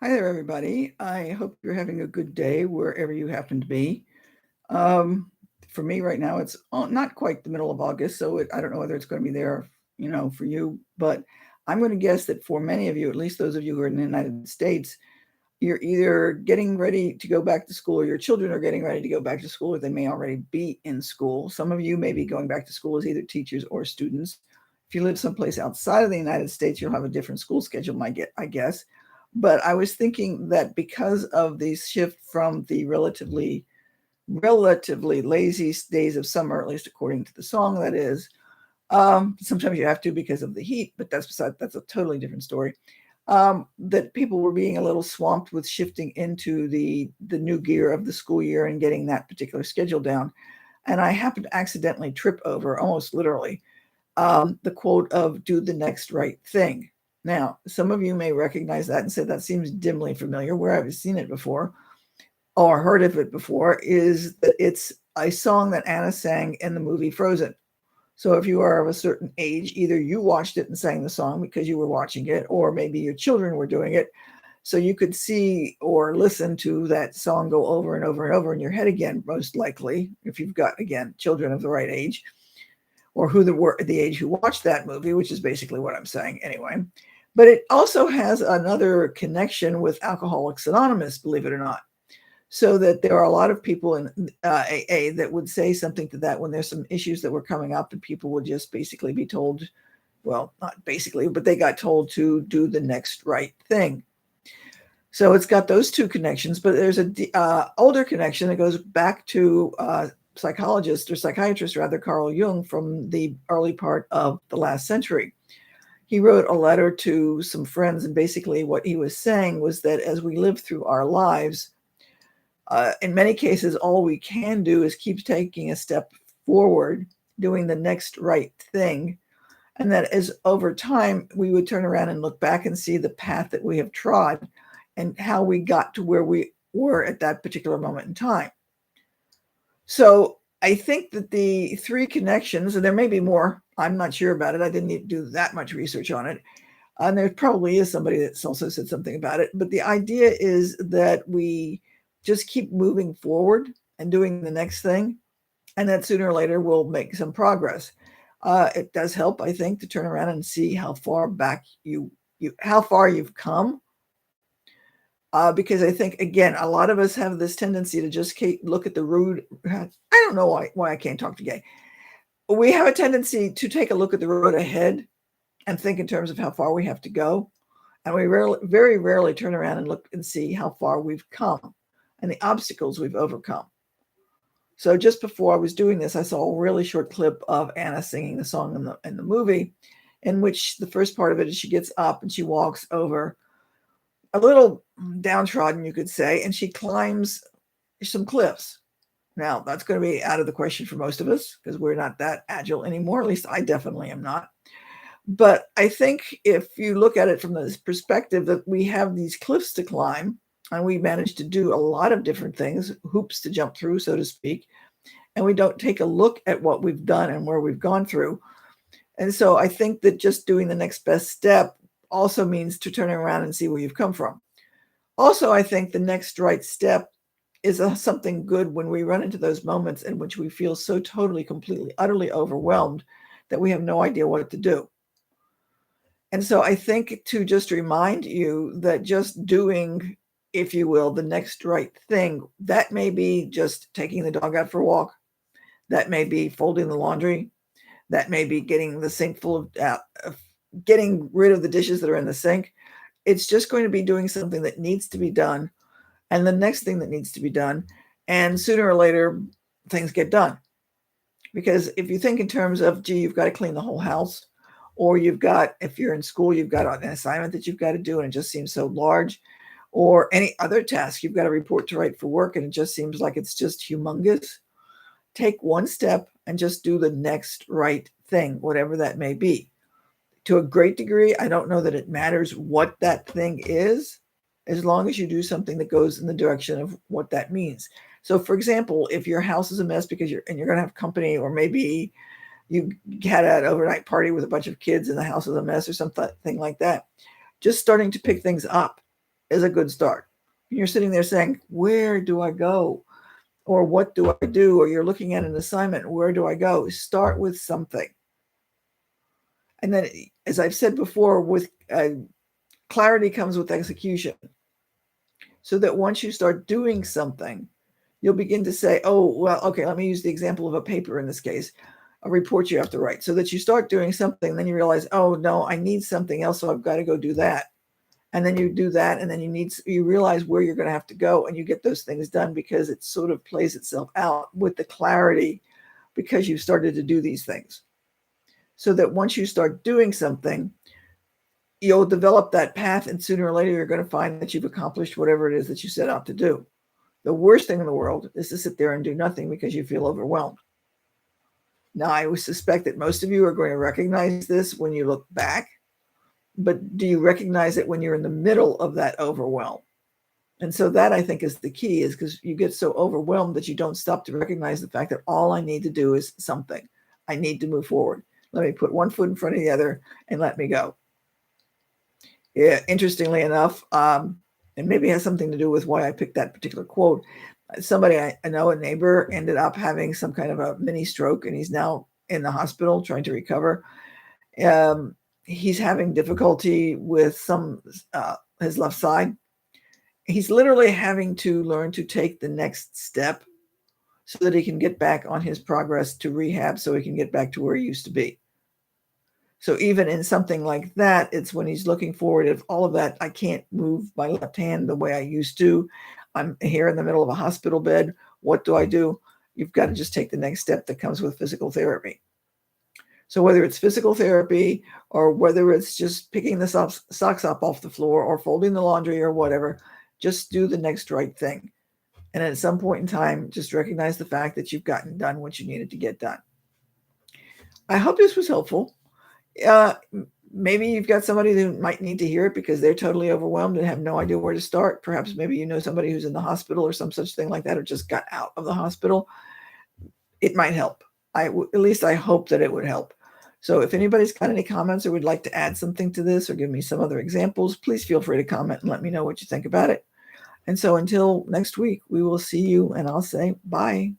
Hi there, everybody. I hope you're having a good day wherever you happen to be. Um, for me, right now, it's not quite the middle of August, so I don't know whether it's going to be there, for you. But I'm going to guess that for many of you, at least those of you who are in the United States, you're either getting ready to go back to school, or your children are getting ready to go back to school, or they may already be in school. Some of you may be going back to school as either teachers or students. If you live someplace outside of the United States, you'll have a different school schedule, I guess. But I was thinking that because of the shift from the relatively lazy days of summer, at least according to the song, that is, sometimes you have to because of the heat, but that's a totally different story. That people were being a little swamped with shifting into the new gear of the school year and getting that particular schedule down. And I happened to accidentally trip over, almost literally, the quote of "Do the next right thing." Now, some of you may recognize that and say that seems dimly familiar. Where I've seen it before or heard of it before is that it's a song that Anna sang in the movie Frozen. So if you are of a certain age, either you watched it and sang the song because you were watching it, or maybe your children were doing it. So you could see or listen to that song go over and over and over in your head again, most likely, if you've got, again, children of the right age, or who were at the age who watched that movie, which is basically what I'm saying anyway. But it also has another connection with Alcoholics Anonymous, believe it or not. So that there are a lot of people in AA that would say something to that when there's some issues that were coming up, and people would just basically be told, well, not basically, but they got told to do the next right thing. So it's got those two connections, but there's a older connection that goes back to psychologist or psychiatrist rather, Carl Jung, from the early part of the last century. He wrote a letter to some friends, and basically what he was saying was that as we live through our lives, in many cases, all we can do is keep taking a step forward, doing the next right thing. And that as over time, we would turn around and look back and see the path that we have trod and how we got to where we were at that particular moment in time. So I think that the three connections, and there may be more, I'm not sure about it. I didn't need to do that much research on it. And there probably is somebody that's also said something about it. But the idea is that we just keep moving forward and doing the next thing, and that sooner or later we'll make some progress. It does help, I think, to turn around and see how far back how far you've come. Because I think, again, a lot of us have this tendency to just look at the road. I don't know why I can't talk to gay. We have a tendency to take a look at the road ahead and think in terms of how far we have to go. And we very rarely turn around and look and see how far we've come and the obstacles we've overcome. So just before I was doing this, I saw a really short clip of Anna singing the song in the movie, in which the first part of it is she gets up and she walks over a little downtrodden, you could say, and she climbs some cliffs. Now, that's going to be out of the question for most of us because we're not that agile anymore. At least I definitely am not. But I think if you look at it from this perspective that we have these cliffs to climb, and we manage to do a lot of different things, hoops to jump through, so to speak, and we don't take a look at what we've done and where we've gone through. And so I think that just doing the next best step also means to turn around and see where you've come from. Also, I think the next right step is something good when we run into those moments in which we feel so totally, completely, utterly overwhelmed that we have no idea what to do. And so I think to just remind you that just doing, if you will, the next right thing, that may be just taking the dog out for a walk. That may be folding the laundry. That may be getting the sink full of getting rid of the dishes that are in the sink. It's just going to be doing something that needs to be done and the next thing that needs to be done. And sooner or later, things get done. Because if you think in terms of, gee, you've got to clean the whole house, or you've got, if you're in school, you've got an assignment that you've got to do and it just seems so large, or any other task you've got a report to write for work and it just seems like it's just humongous. Take one step and just do the next right thing, whatever that may be. To a great degree, I don't know that it matters what that thing is, as long as you do something that goes in the direction of what that means. So, for example, if your house is a mess because you're going to have company, or maybe you had an overnight party with a bunch of kids and the house is a mess or something like that, just starting to pick things up is a good start. You're sitting there saying, where do I go? Or what do I do? Or you're looking at an assignment, where do I go? Start with something. And then, as I've said before, with clarity comes with execution. So that once you start doing something, you'll begin to say, oh, well, okay, let me use the example of a paper in this case, a report you have to write. So that you start doing something, then you realize, oh, no, I need something else, so I've got to go do that. And then you do that, and then you realize where you're going to have to go, and you get those things done because it sort of plays itself out with the clarity because you've started to do these things. So that once you start doing something, you'll develop that path, and sooner or later you're going to find that you've accomplished whatever it is that you set out to do. The worst thing in the world is to sit there and do nothing because you feel overwhelmed. Now, I would suspect that most of you are going to recognize this when you look back, but do you recognize it when you're in the middle of that overwhelm? And so that, I think, is the key, is because you get so overwhelmed that you don't stop to recognize the fact that all I need to do is something. I need to move forward. Let me put one foot in front of the other and let me go. Yeah, interestingly enough, and maybe it has something to do with why I picked that particular quote. Somebody I know, a neighbor, ended up having some kind of a mini stroke, and he's now in the hospital trying to recover. He's having difficulty with his left side. He's literally having to learn to take the next step so that he can get back on his progress to rehab, so he can get back to where he used to be. So even in something like that, it's when he's looking forward, if all of that, I can't move my left hand the way I used to. I'm here in the middle of a hospital bed. What do I do? You've got to just take the next step that comes with physical therapy. So whether it's physical therapy or whether it's just picking the socks up off the floor or folding the laundry or whatever, just do the next right thing. And at some point in time, just recognize the fact that you've gotten done what you needed to get done. I hope this was helpful. Maybe you've got somebody who might need to hear it because they're totally overwhelmed and have no idea where to start. Perhaps maybe you know somebody who's in the hospital or some such thing like that, or just got out of the hospital. It might help. At least I hope that it would help. So if anybody's got any comments or would like to add something to this or give me some other examples, please feel free to comment and let me know what you think about it. And so until next week, we will see you, and I'll say bye.